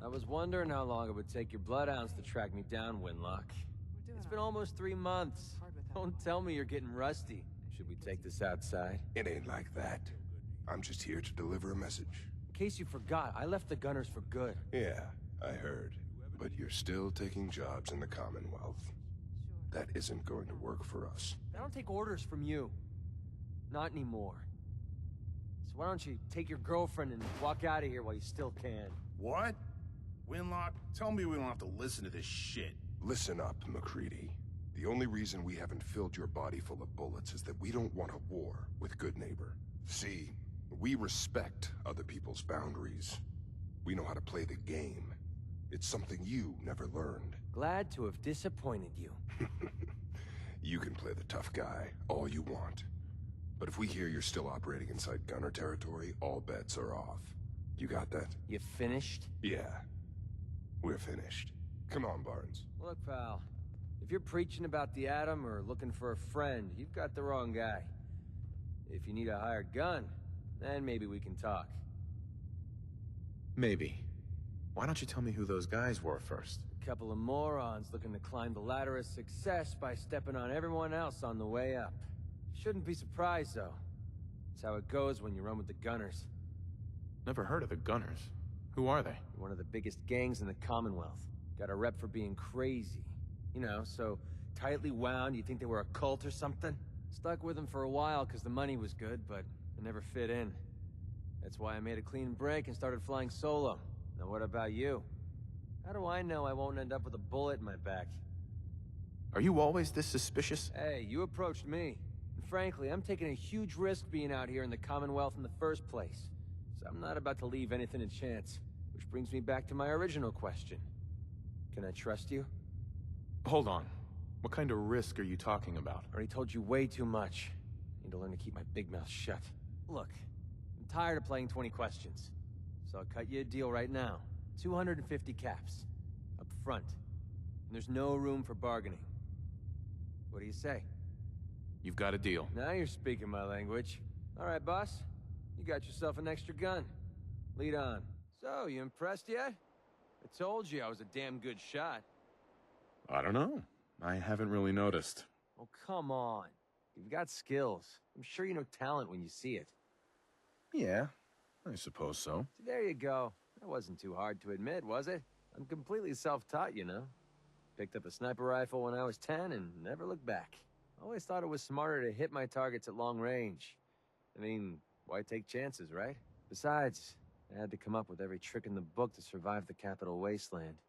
I was wondering how long it would take your bloodhounds to track me down, Winlock. It's been almost 3 months. Don't tell me you're getting rusty. Should we take this outside? It ain't like that. I'm just here to deliver a message. In case you forgot, I left the Gunners for good. Yeah, I heard. But you're still taking jobs in the Commonwealth. That isn't going to work for us. I don't take orders from you. Not anymore. So why don't you take your girlfriend and walk out of here while you still can? What? Winlock, tell me we don't have to listen to this shit. Listen up, MacCready. The only reason we haven't filled your body full of bullets is that we don't want a war with Good Neighbor. See, we respect other people's boundaries. We know how to play the game. It's something you never learned. Glad to have disappointed you. You can play the tough guy all you want. But if we hear you're still operating inside Gunner territory, all bets are off. You got that? You finished? Yeah. We're finished. Come on, Barnes. Look, pal. If you're preaching about the atom or looking for a friend, you've got the wrong guy. If you need a hired gun, then maybe we can talk. Maybe. Why don't you tell me who those guys were first? A couple of morons looking to climb the ladder of success by stepping on everyone else on the way up. Shouldn't be surprised, though. It's how it goes when you run with the Gunners. Never heard of the Gunners. Who are they? One of the biggest gangs in the Commonwealth. Got a rep for being crazy. You know, so tightly wound you'd think they were a cult or something. Stuck with them for a while because the money was good, but it never fit in. That's why I made a clean break and started flying solo. Now what about you? How do I know I won't end up with a bullet in my back? Are you always this suspicious? Hey, you approached me. And frankly, I'm taking a huge risk being out here in the Commonwealth in the first place. So I'm not about to leave anything to chance. Which brings me back to my original question. Can I trust you? Hold on. What kind of risk are you talking about? I already told you way too much. I need to learn to keep my big mouth shut. Look, I'm tired of playing 20 questions. So I'll cut you a deal right now. 250 caps. Up front. And there's no room for bargaining. What do you say? You've got a deal. Now you're speaking my language. Alright, boss. You got yourself an extra gun. Lead on. So, you impressed yet? I told you I was a damn good shot. I don't know. I haven't really noticed. Oh, come on. You've got skills. I'm sure you know talent when you see it. Yeah, I suppose so. There you go. That wasn't too hard to admit, was it? I'm completely self-taught, you know. Picked up a sniper rifle when I was 10 and never looked back. Always thought it was smarter to hit my targets at long range. I mean, why take chances, right? Besides, I had to come up with every trick in the book to survive the Capital Wasteland.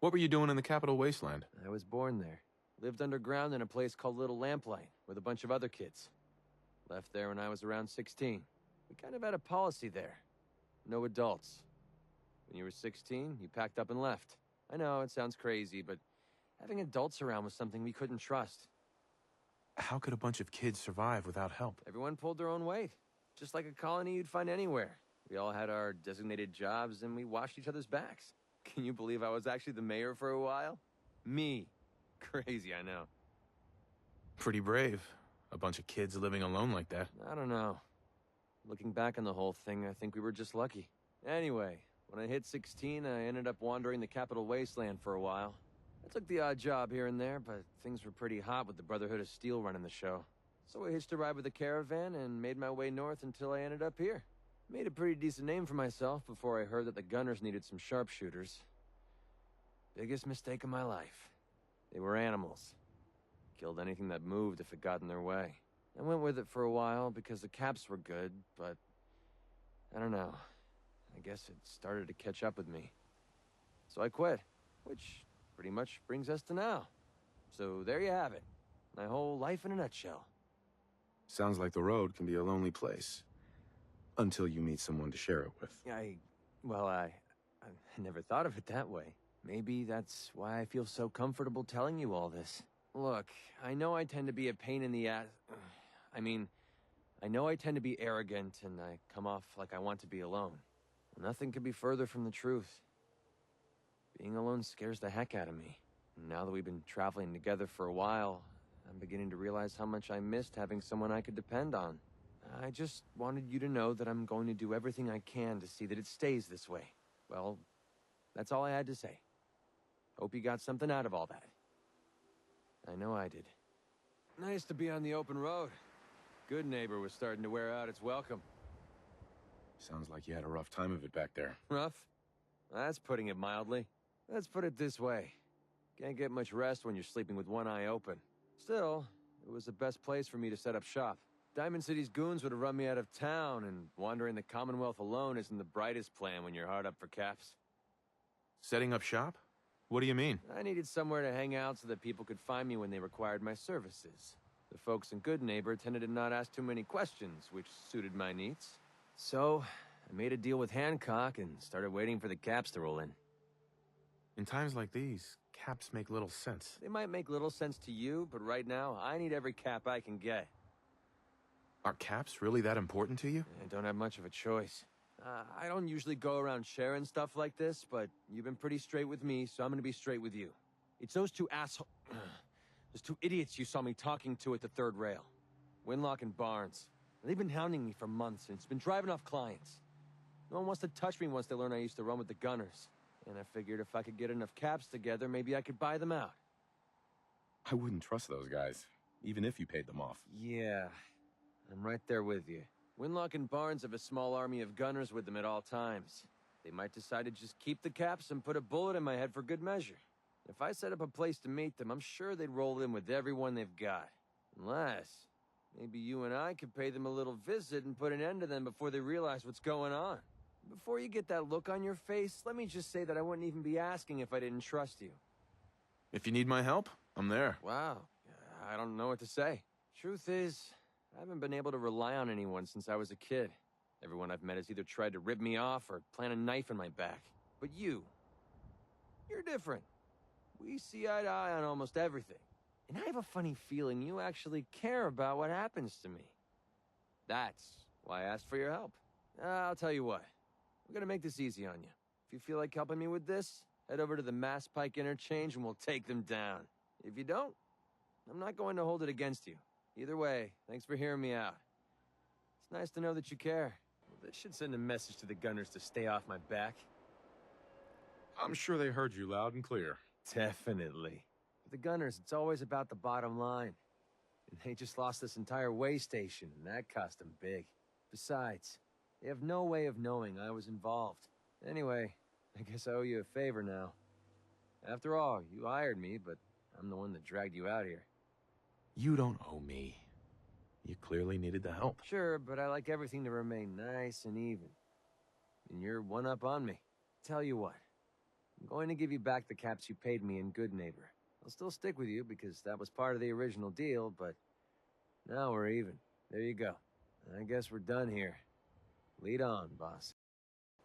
What were you doing in the Capital Wasteland? I was born there. Lived underground in a place called Little Lamplight with a bunch of other kids. Left there when I was around 16. We kind of had a policy there. No adults. When you were 16, you packed up and left. I know, it sounds crazy, but having adults around was something we couldn't trust. How could a bunch of kids survive without help? Everyone pulled their own weight. Just like a colony you'd find anywhere. We all had our designated jobs and we watched each other's backs. Can you believe I was actually the mayor for a while? Me. Crazy, I know. Pretty brave. A bunch of kids living alone like that. I don't know. Looking back on the whole thing, I think we were just lucky. Anyway, when I hit 16, I ended up wandering the Capital Wasteland for a while. I took the odd job here and there, but things were pretty hot with the Brotherhood of Steel running the show. So I hitched a ride with a caravan and made my way north until I ended up here. Made a pretty decent name for myself before I heard that the Gunners needed some sharpshooters. Biggest mistake of my life. They were animals. Killed anything that moved if it got in their way. I went with it for a while because the caps were good, but I don't know. I guess it started to catch up with me. So I quit, which pretty much brings us to now. So there you have it. My whole life in a nutshell. Sounds like the road can be a lonely place. Until you meet someone to share it with. I never thought of it that way. Maybe that's why I feel so comfortable telling you all this. Look, I know I tend to be a pain in the ass. I know I tend to be arrogant and I come off like I want to be alone. Nothing could be further from the truth. Being alone scares the heck out of me. And now that we've been traveling together for a while, I'm beginning to realize how much I missed having someone I could depend on. I just wanted you to know that I'm going to do everything I can to see that it stays this way. Well, That's all I had to say. Hope you got something out of all that. I know I did. Nice to be on the open road. Good Neighbor was starting to wear out its welcome. Sounds like you had a rough time of it back there. Rough? That's putting it mildly. Let's put it this way. Can't get much rest when you're sleeping with one eye open. Still, it was the best place for me to set up shop. Diamond City's goons would have run me out of town, and wandering the Commonwealth alone isn't the brightest plan when you're hard up for caps. Setting up shop? What do you mean? I needed somewhere to hang out so that people could find me when they required my services. The folks in Good Neighbor tended to not ask too many questions, which suited my needs. So, I made a deal with Hancock and started waiting for the caps to roll in. In times like these, caps make little sense. They might make little sense to you, but right now, I need every cap I can get. Are caps really that important to you? I don't have much of a choice. I don't usually go around sharing stuff like this, but you've been pretty straight with me, so I'm gonna be straight with you. It's those two those two idiots you saw me talking to at the third rail. Winlock and Barnes. They've been hounding me for months, and it's been driving off clients. No one wants to touch me once they learn I used to run with the Gunners. And I figured if I could get enough caps together, maybe I could buy them out. I wouldn't trust those guys, even if you paid them off. Yeah, I'm right there with you. Winlock and Barnes have a small army of gunners with them at all times. They might decide to just keep the caps and put a bullet in my head for good measure. If I set up a place to meet them, I'm sure they'd roll in with everyone they've got. Unless, maybe you and I could pay them a little visit and put an end to them before they realize what's going on. Before you get that look on your face, let me just say that I wouldn't even be asking if I didn't trust you. If you need my help, I'm there. Wow, I don't know what to say. Truth is, I haven't been able to rely on anyone since I was a kid. Everyone I've met has either tried to rip me off or plant a knife in my back. But you're different. We see eye to eye on almost everything. And I have a funny feeling you actually care about what happens to me. That's why I asked for your help. I'll tell you what. I'm gonna make this easy on you. If you feel like helping me with this, head over to the Mass Pike interchange and we'll take them down. If you don't, I'm not going to hold it against you. Either way, thanks for hearing me out. It's nice to know that you care. Well, this should send a message to the Gunners to stay off my back. I'm sure they heard you loud and clear. Definitely. For the Gunners, it's always about the bottom line. And they just lost this entire way station, and that cost them big. Besides, they have no way of knowing I was involved. Anyway, I guess I owe you a favor now. After all, you hired me, but I'm the one that dragged you out here. You don't owe me. You clearly needed the help. Sure, but I like everything to remain nice and even. And you're one up on me. Tell you what, I'm going to give you back the caps you paid me in Good Neighbor. I'll still stick with you because that was part of the original deal, but now we're even. There you go. I guess we're done here. Lead on, boss.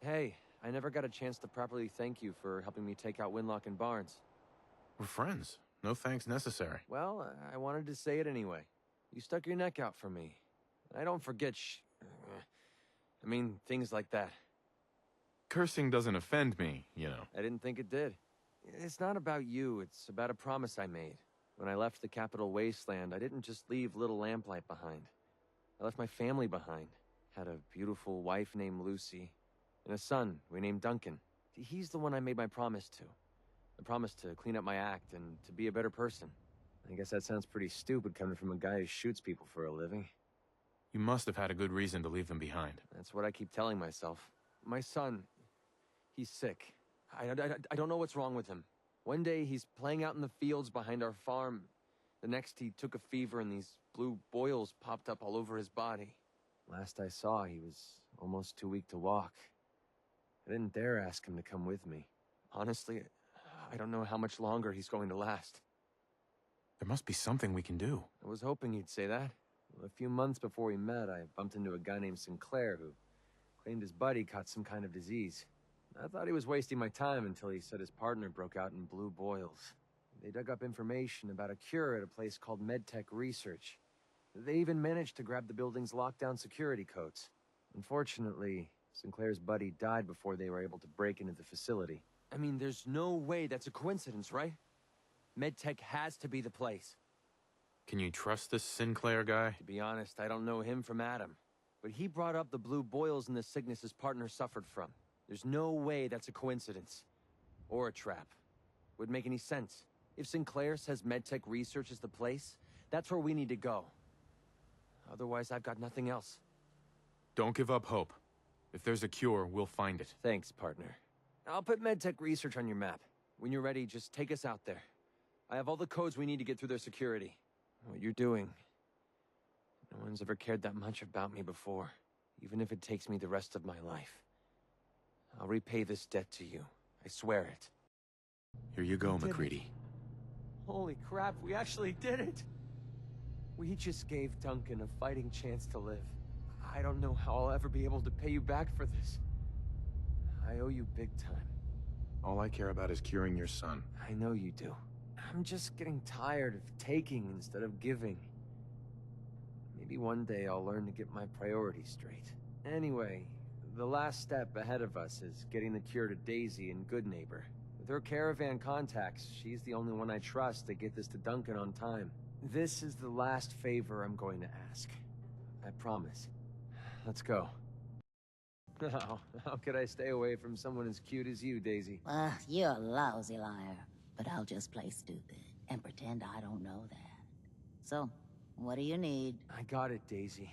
Hey, I never got a chance to properly thank you for helping me take out Winlock and Barnes. We're friends. No thanks necessary. Well, I wanted to say it anyway. You stuck your neck out for me. I don't forget things like that. Cursing doesn't offend me, you know. I didn't think it did. It's not about you, it's about a promise I made. When I left the Capital Wasteland, I didn't just leave Little Lamplight behind. I left my family behind. Had a beautiful wife named Lucy, and a son we named Duncan. He's the one I made my promise to. I promised to clean up my act and to be a better person. I guess that sounds pretty stupid coming from a guy who shoots people for a living. You must have had a good reason to leave them behind. That's what I keep telling myself. My son, he's sick. I don't know what's wrong with him. One day he's playing out in the fields behind our farm. The next he took a fever and these blue boils popped up all over his body. Last I saw, he was almost too weak to walk. I didn't dare ask him to come with me. Honestly, I don't know how much longer he's going to last. There must be something we can do. I was hoping you'd say that. Well, a few months before we met, I bumped into a guy named Sinclair who claimed his buddy caught some kind of disease. I thought he was wasting my time until he said his partner broke out in blue boils. They dug up information about a cure at a place called MedTech Research. They even managed to grab the building's lockdown security codes. Unfortunately, Sinclair's buddy died before they were able to break into the facility. I mean, there's no way that's a coincidence, right? MedTech has to be the place. Can you trust this Sinclair guy? To be honest, I don't know him from Adam. But he brought up the blue boils and the sickness his partner suffered from. There's no way that's a coincidence. Or a trap. Would make any sense. If Sinclair says MedTech research is the place, that's where we need to go. Otherwise, I've got nothing else. Don't give up hope. If there's a cure, we'll find it. Thanks, partner. I'll put MedTech research on your map. When you're ready, just take us out there. I have all the codes we need to get through their security. What you're doing... No one's ever cared that much about me before, even if it takes me the rest of my life. I'll repay this debt to you. I swear it. Here you go, MacCready. Holy crap, we actually did it! We just gave Duncan a fighting chance to live. I don't know how I'll ever be able to pay you back for this. I owe you big time. All I care about is curing your son. I know you do. I'm just getting tired of taking instead of giving. Maybe one day I'll learn to get my priorities straight. Anyway, the last step ahead of us is getting the cure to Daisy in Good Neighbor. With her caravan contacts, she's the only one I trust to get this to Duncan on time. This is the last favor I'm going to ask. I promise. Let's go. How could I stay away from someone as cute as you, Daisy? Well, you're a lousy liar, but I'll just play stupid and pretend I don't know that. So, what do you need? I got it, Daisy.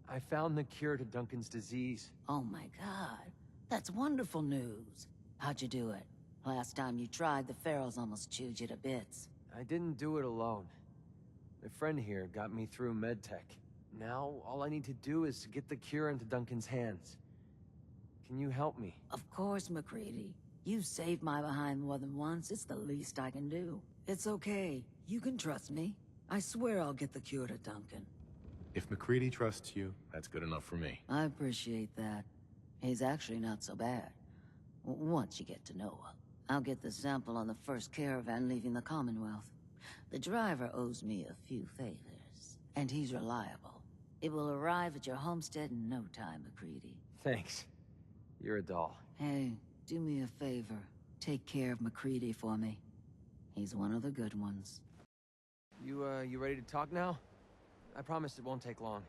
I found the cure to Duncan's disease. Oh my god, that's wonderful news. How'd you do it? Last time you tried, the ferals almost chewed you to bits. I didn't do it alone. My friend here got me through MedTech. Now, all I need to do is to get the cure into Duncan's hands. Can you help me? Of course, MacCready. You've saved my behind more than once. It's the least I can do. It's okay. You can trust me. I swear I'll get the cure to Duncan. If MacCready trusts you, that's good enough for me. I appreciate that. He's actually not so bad. Once you get to know him. I'll get the sample on the first caravan leaving the Commonwealth. The driver owes me a few favors, and he's reliable. It will arrive at your homestead in no time, MacCready. Thanks. You're a doll. Hey, do me a favor. Take care of MacCready for me. He's one of the good ones. You ready to talk now? I promise it won't take long.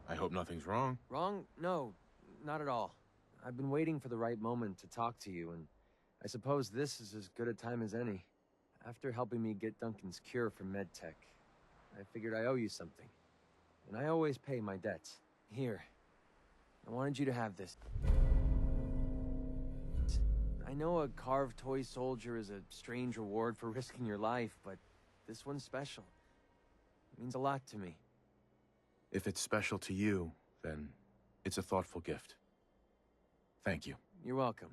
I hope nothing's wrong. Wrong? No, not at all. I've been waiting for the right moment to talk to you, and I suppose this is as good a time as any. After helping me get Duncan's cure for MedTech, I figured I owe you something. And I always pay my debts. Here. I wanted you to have this. I know a carved toy soldier is a strange reward for risking your life, but this one's special. It means a lot to me. If it's special to you, then it's a thoughtful gift. Thank you. You're welcome.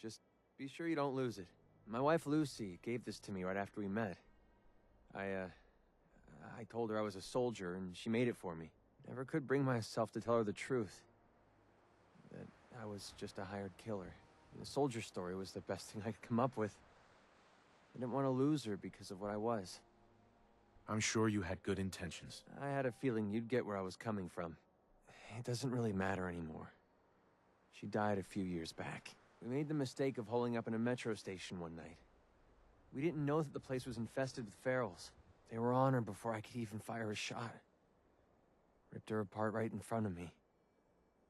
Just be sure you don't lose it. My wife Lucy gave this to me right after we met. I told her I was a soldier, and she made it for me. Never could bring myself to tell her the truth. That I was just a hired killer. The soldier story was the best thing I could come up with. I didn't want to lose her because of what I was. I'm sure you had good intentions. I had a feeling you'd get where I was coming from. It doesn't really matter anymore. She died a few years back. We made the mistake of holing up in a metro station one night. We didn't know that the place was infested with ferals. They were on her before I could even fire a shot. Ripped her apart right in front of me.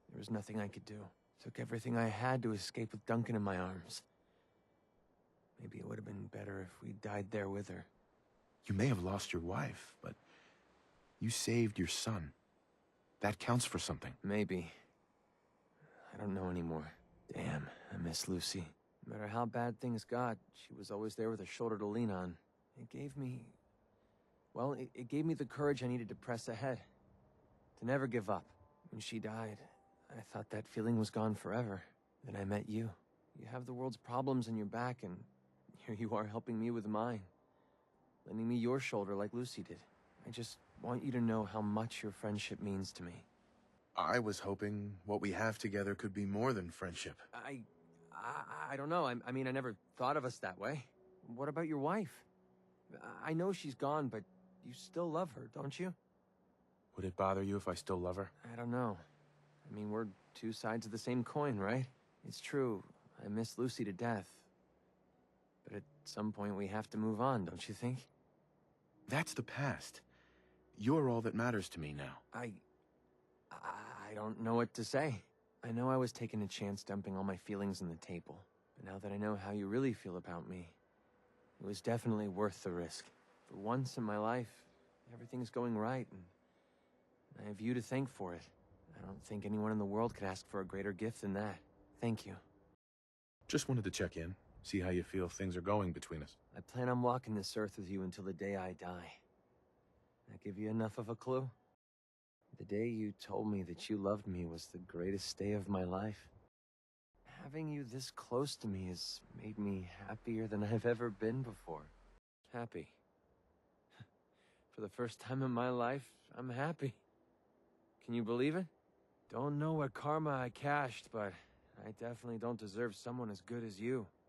There was nothing I could do. Took everything I had to escape with Duncan in my arms. Maybe it would have been better if we died there with her. You may have lost your wife, but you saved your son. That counts for something. Maybe. I don't know anymore. Damn, I miss Lucy. No matter how bad things got, she was always there with a shoulder to lean on. It gave me... Well, it gave me the courage I needed to press ahead. To never give up. When she died, I thought that feeling was gone forever. Then I met you. You have the world's problems on your back, and here you are helping me with mine. Lending me your shoulder like Lucy did. I just want you to know how much your friendship means to me. I was hoping what we have together could be more than friendship. I don't know. I mean, I never thought of us that way. What about your wife? I know she's gone, but you still love her, don't you? Would it bother you if I still love her? I don't know. I mean, we're two sides of the same coin, right? It's true. I miss Lucy to death. But at some point we have to move on, don't you think? That's the past. You're all that matters to me now. I don't know what to say. I know I was taking a chance dumping all my feelings on the table. But now that I know how you really feel about me, it was definitely worth the risk. For once in my life, everything's going right, and I have you to thank for it. I don't think anyone in the world could ask for a greater gift than that. Thank you. Just wanted to check in, see how you feel things are going between us. I plan on walking this earth with you until the day I die. That give you enough of a clue? The day you told me that you loved me was the greatest day of my life. Having you this close to me has made me happier than I've ever been before. Happy. For the first time in my life, I'm happy. Can you believe it? Don't know what karma I cashed, but I definitely don't deserve someone as good as you.